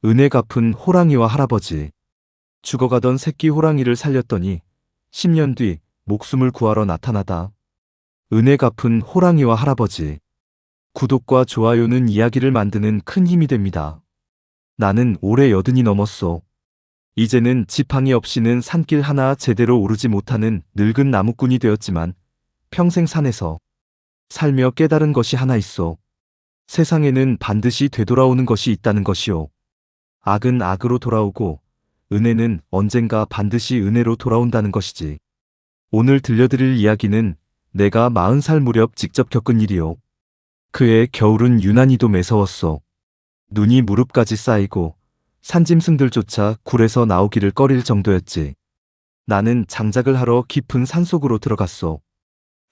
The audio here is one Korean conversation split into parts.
은혜 갚은 호랑이와 할아버지. 죽어가던 새끼 호랑이를 살렸더니 10년 뒤 목숨을 구하러 나타나다. 은혜 갚은 호랑이와 할아버지. 구독과 좋아요는 이야기를 만드는 큰 힘이 됩니다. 나는 올해 80이 넘었소. 이제는 지팡이 없이는 산길 하나 제대로 오르지 못하는 늙은 나무꾼이 되었지만 평생 산에서 살며 깨달은 것이 하나 있소. 세상에는 반드시 되돌아오는 것이 있다는 것이오. 악은 악으로 돌아오고 은혜는 언젠가 반드시 은혜로 돌아온다는 것이지. 오늘 들려드릴 이야기는 내가 40살 무렵 직접 겪은 일이오. 그해 겨울은 유난히도 매서웠어. 눈이 무릎까지 쌓이고 산짐승들조차 굴에서 나오기를 꺼릴 정도였지. 나는 장작을 하러 깊은 산속으로 들어갔어.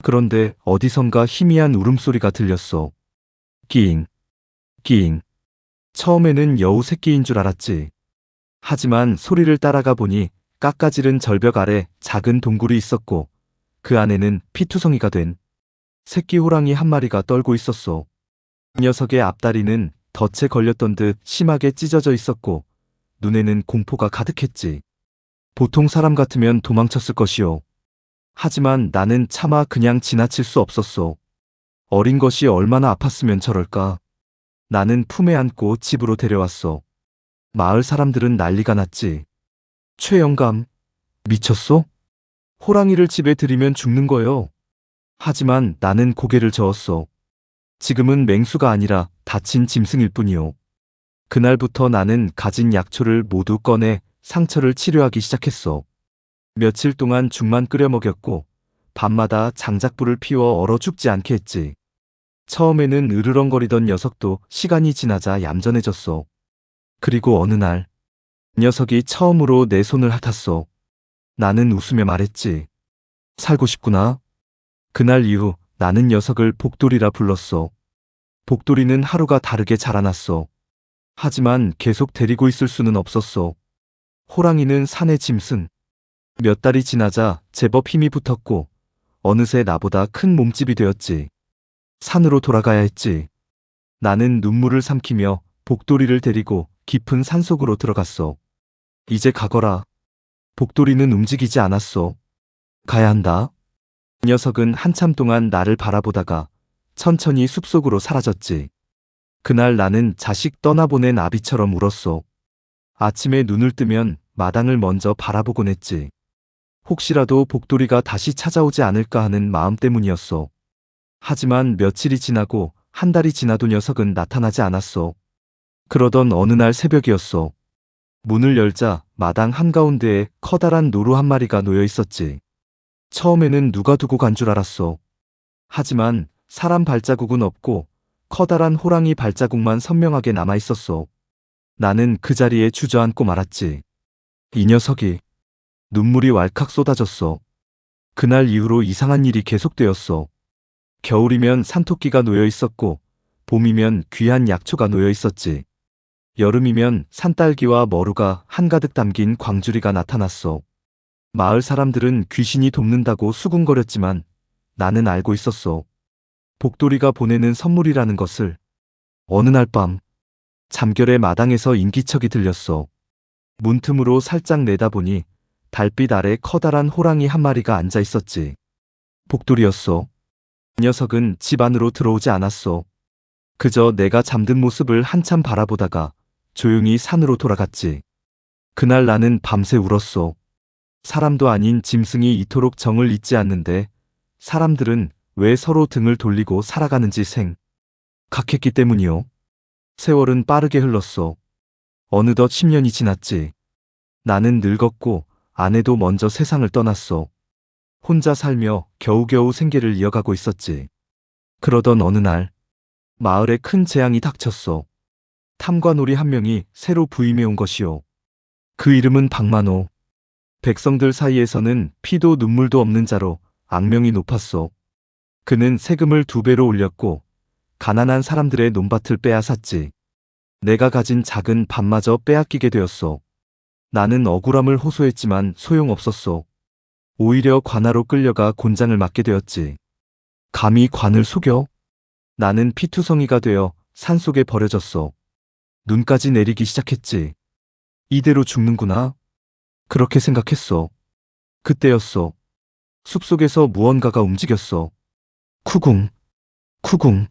그런데 어디선가 희미한 울음소리가 들렸어. 끼잉, 끼잉. 처음에는 여우 새끼인 줄 알았지. 하지만 소리를 따라가 보니 깎아지른 절벽 아래 작은 동굴이 있었고 그 안에는 피투성이가 된 새끼 호랑이 한 마리가 떨고 있었어. 녀석의 앞다리는 덫에 걸렸던 듯 심하게 찢어져 있었고 눈에는 공포가 가득했지. 보통 사람 같으면 도망쳤을 것이오. 하지만 나는 차마 그냥 지나칠 수 없었어. 어린 것이 얼마나 아팠으면 저럴까. 나는 품에 안고 집으로 데려왔어. 마을 사람들은 난리가 났지. 최영감, 미쳤소? 호랑이를 집에 들이면 죽는 거요. 하지만 나는 고개를 저었어. 지금은 맹수가 아니라 다친 짐승일 뿐이오. 그날부터 나는 가진 약초를 모두 꺼내 상처를 치료하기 시작했어. 며칠 동안 죽만 끓여 먹였고 밤마다 장작불을 피워 얼어 죽지 않게 했지. 처음에는 으르렁거리던 녀석도 시간이 지나자 얌전해졌어. 그리고 어느 날 녀석이 처음으로 내 손을 핥았어. 나는 웃으며 말했지. 살고 싶구나. 그날 이후 나는 녀석을 복돌이라 불렀어. 복돌이는 하루가 다르게 자라났어. 하지만 계속 데리고 있을 수는 없었어. 호랑이는 산의 짐승. 몇 달이 지나자 제법 힘이 붙었고 어느새 나보다 큰 몸집이 되었지. 산으로 돌아가야 했지. 나는 눈물을 삼키며 복돌이를 데리고 깊은 산속으로 들어갔어. 이제 가거라. 복돌이는 움직이지 않았어. 가야 한다. 녀석은 한참 동안 나를 바라보다가 천천히 숲속으로 사라졌지. 그날 나는 자식 떠나보낸 아비처럼 울었어. 아침에 눈을 뜨면 마당을 먼저 바라보곤 했지. 혹시라도 복돌이가 다시 찾아오지 않을까 하는 마음 때문이었어. 하지만 며칠이 지나고 한 달이 지나도 녀석은 나타나지 않았어. 그러던 어느 날 새벽이었어. 문을 열자 마당 한가운데에 커다란 노루 한 마리가 놓여 있었지. 처음에는 누가 두고 간 줄 알았어. 하지만 사람 발자국은 없고 커다란 호랑이 발자국만 선명하게 남아 있었어. 나는 그 자리에 주저앉고 말았지. 이 녀석이. 눈물이 왈칵 쏟아졌어. 그날 이후로 이상한 일이 계속되었어. 겨울이면 산토끼가 놓여 있었고 봄이면 귀한 약초가 놓여 있었지. 여름이면 산딸기와 머루가 한가득 담긴 광주리가 나타났어. 마을 사람들은 귀신이 돕는다고 수군거렸지만 나는 알고 있었어. 복돌이가 보내는 선물이라는 것을. 어느 날 밤 잠결에 마당에서 인기척이 들렸어. 문틈으로 살짝 내다보니 달빛 아래 커다란 호랑이 한 마리가 앉아 있었지. 복돌이였어. 녀석은 집 안으로 들어오지 않았어. 그저 내가 잠든 모습을 한참 바라보다가 조용히 산으로 돌아갔지. 그날 나는 밤새 울었어. 사람도 아닌 짐승이 이토록 정을 잊지 않는데 사람들은 왜 서로 등을 돌리고 살아가는지 생각했기 때문이요. 세월은 빠르게 흘렀어. 어느덧 10년이 지났지. 나는 늙었고 아내도 먼저 세상을 떠났어. 혼자 살며 겨우겨우 생계를 이어가고 있었지. 그러던 어느 날 마을에 큰 재앙이 닥쳤어. 탐관오리 한 명이 새로 부임해 온 것이요. 그 이름은 박만호. 백성들 사이에서는 피도 눈물도 없는 자로 악명이 높았어. 그는 세금을 2배로 올렸고 가난한 사람들의 논밭을 빼앗았지. 내가 가진 작은 밭마저 빼앗기게 되었어. 나는 억울함을 호소했지만 소용없었어. 오히려 관아로 끌려가 곤장을 맞게 되었지. 감히 관을 속여? 나는 피투성이가 되어 산속에 버려졌어. 눈까지 내리기 시작했지. 이대로 죽는구나. 그렇게 생각했어. 그때였어. 숲속에서 무언가가 움직였어. 쿠궁, 쿠궁.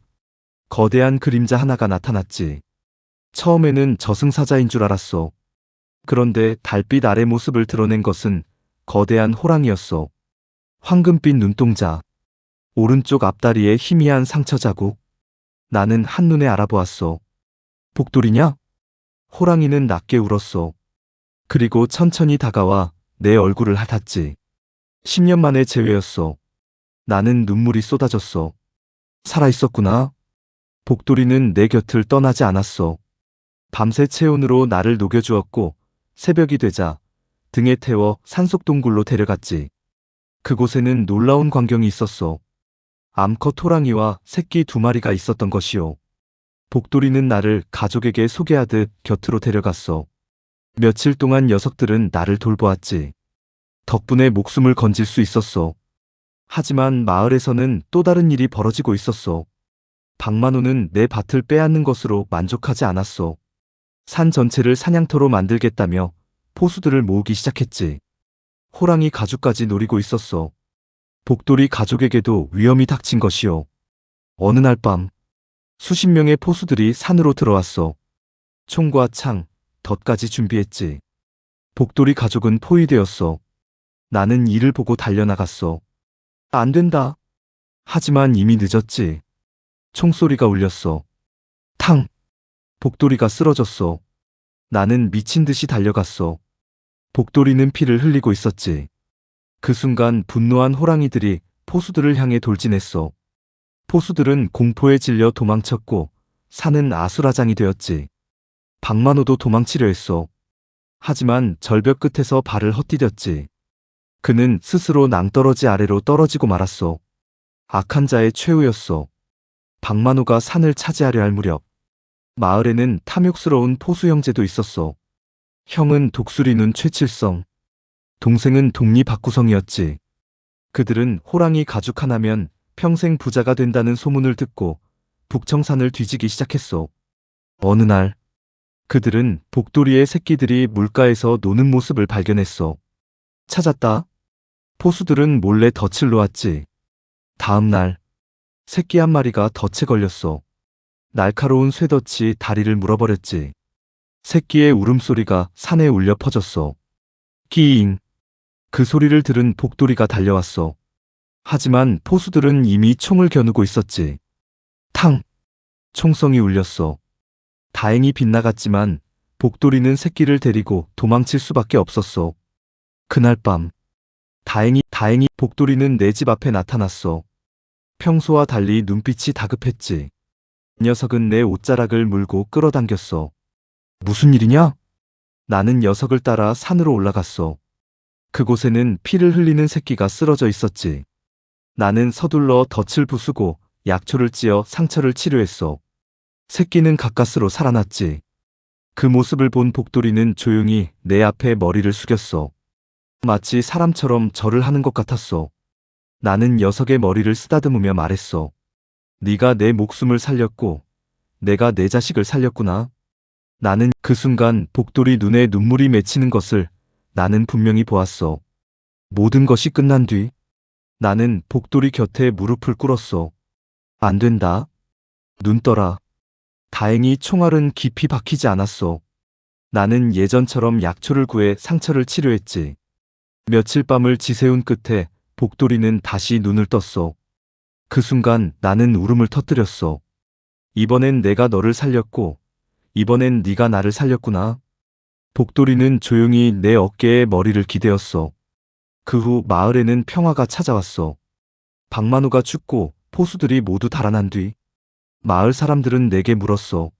거대한 그림자 하나가 나타났지. 처음에는 저승사자인 줄 알았어. 그런데 달빛 아래 모습을 드러낸 것은 거대한 호랑이였어. 황금빛 눈동자, 오른쪽 앞다리에 희미한 상처 자국. 나는 한눈에 알아보았어. 복돌이냐? 호랑이는 낮게 울었어. 그리고 천천히 다가와 내 얼굴을 핥았지. 10년 만의 재회였어. 나는 눈물이 쏟아졌어. 살아있었구나. 복돌이는 내 곁을 떠나지 않았어. 밤새 체온으로 나를 녹여주었고 새벽이 되자 등에 태워 산속동굴로 데려갔지. 그곳에는 놀라운 광경이 있었어. 암컷 호랑이와 새끼 2마리가 있었던 것이요. 복돌이는 나를 가족에게 소개하듯 곁으로 데려갔어. 며칠 동안 녀석들은 나를 돌보았지. 덕분에 목숨을 건질 수 있었어. 하지만 마을에서는 또 다른 일이 벌어지고 있었어. 박만호는 내 밭을 빼앗는 것으로 만족하지 않았어. 산 전체를 사냥터로 만들겠다며 포수들을 모으기 시작했지. 호랑이 가죽까지 노리고 있었어. 복돌이 가족에게도 위험이 닥친 것이요. 어느 날 밤 수십 명의 포수들이 산으로 들어왔어. 총과 창, 덫까지 준비했지. 복돌이 가족은 포위되었어. 나는 이를 보고 달려나갔어. 안 된다. 하지만 이미 늦었지. 총소리가 울렸어. 탕! 복돌이가 쓰러졌어. 나는 미친 듯이 달려갔어. 복돌이는 피를 흘리고 있었지. 그 순간 분노한 호랑이들이 포수들을 향해 돌진했어. 포수들은 공포에 질려 도망쳤고 산은 아수라장이 되었지. 박만호도 도망치려 했어. 하지만 절벽 끝에서 발을 헛디뎠지. 그는 스스로 낭떠러지 아래로 떨어지고 말았어. 악한 자의 최후였어. 박만호가 산을 차지하려 할 무렵 마을에는 탐욕스러운 포수 형제도 있었어. 형은 독수리 눈 최칠성, 동생은 독리 박구성이었지. 그들은 호랑이 가죽 하나면 평생 부자가 된다는 소문을 듣고 북청산을 뒤지기 시작했어. 어느 날 그들은 복돌이의 새끼들이 물가에서 노는 모습을 발견했어. 찾았다. 포수들은 몰래 덫을 놓았지. 다음 날 새끼 한 마리가 덫에 걸렸어. 날카로운 쇠덫이 다리를 물어버렸지. 새끼의 울음소리가 산에 울려 퍼졌어. 끼잉. 그 소리를 들은 복돌이가 달려왔어. 하지만 포수들은 이미 총을 겨누고 있었지. 탕! 총성이 울렸어. 다행히 빗나갔지만 복돌이는 새끼를 데리고 도망칠 수밖에 없었어. 그날 밤 다행히 복돌이는 내 집 앞에 나타났어. 평소와 달리 눈빛이 다급했지. 녀석은 내 옷자락을 물고 끌어당겼어. 무슨 일이냐? 나는 녀석을 따라 산으로 올라갔어. 그곳에는 피를 흘리는 새끼가 쓰러져 있었지. 나는 서둘러 덫을 부수고 약초를 찧어 상처를 치료했어. 새끼는 가까스로 살아났지. 그 모습을 본 복돌이는 조용히 내 앞에 머리를 숙였어. 마치 사람처럼 절을 하는 것 같았어. 나는 녀석의 머리를 쓰다듬으며 말했어. 네가 내 목숨을 살렸고 내가 내 자식을 살렸구나. 나는 그 순간 복돌이 눈에 눈물이 맺히는 것을 나는 분명히 보았어. 모든 것이 끝난 뒤 나는 복돌이 곁에 무릎을 꿇었어. 안 된다. 눈 떠라. 다행히 총알은 깊이 박히지 않았어. 나는 예전처럼 약초를 구해 상처를 치료했지. 며칠 밤을 지새운 끝에 복돌이는 다시 눈을 떴어. 그 순간 나는 울음을 터뜨렸어. 이번엔 내가 너를 살렸고 이번엔 네가 나를 살렸구나. 복돌이는 조용히 내 어깨에 머리를 기대었어. 그 후 마을에는 평화가 찾아왔어. 박만호가 죽고 포수들이 모두 달아난 뒤 마을 사람들은 내게 물었어.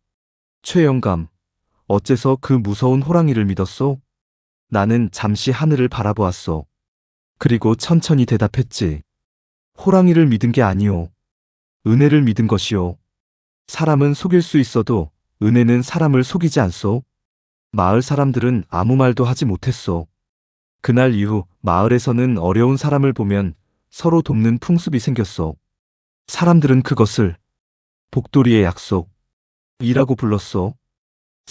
최영감, 어째서 그 무서운 호랑이를 믿었소? 나는 잠시 하늘을 바라보았어. 그리고 천천히 대답했지. 호랑이를 믿은 게 아니오. 은혜를 믿은 것이오. 사람은 속일 수 있어도 은혜는 사람을 속이지 않소. 마을 사람들은 아무 말도 하지 못했어. 그날 이후 마을에서는 어려운 사람을 보면 서로 돕는 풍습이 생겼어. 사람들은 그것을 복돌이의 약속이라고 불렀어.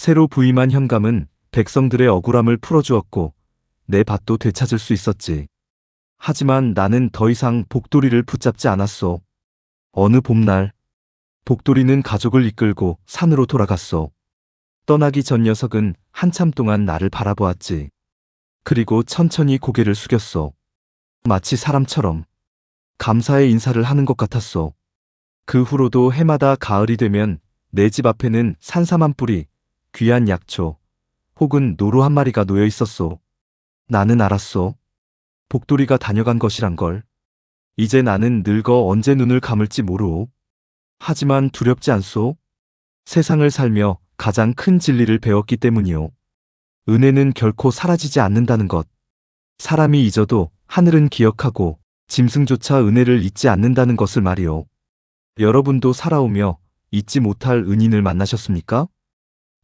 새로 부임한 현감은 백성들의 억울함을 풀어주었고 내 밭도 되찾을 수 있었지. 하지만 나는 더 이상 복돌이를 붙잡지 않았소. 어느 봄날 복돌이는 가족을 이끌고 산으로 돌아갔소. 떠나기 전 녀석은 한참 동안 나를 바라보았지. 그리고 천천히 고개를 숙였소. 마치 사람처럼 감사의 인사를 하는 것 같았소. 그 후로도 해마다 가을이 되면 내 집 앞에는 산삼 한 뿌리, 귀한 약초, 혹은 노루 한 마리가 놓여 있었소. 나는 알았소. 복돌이가 다녀간 것이란 걸. 이제 나는 늙어 언제 눈을 감을지 모르오. 하지만 두렵지 않소. 세상을 살며 가장 큰 진리를 배웠기 때문이오. 은혜는 결코 사라지지 않는다는 것. 사람이 잊어도 하늘은 기억하고 짐승조차 은혜를 잊지 않는다는 것을 말이오. 여러분도 살아오며 잊지 못할 은인을 만나셨습니까?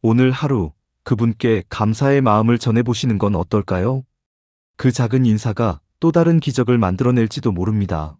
오늘 하루 그분께 감사의 마음을 전해보시는 건 어떨까요? 그 작은 인사가 또 다른 기적을 만들어낼지도 모릅니다.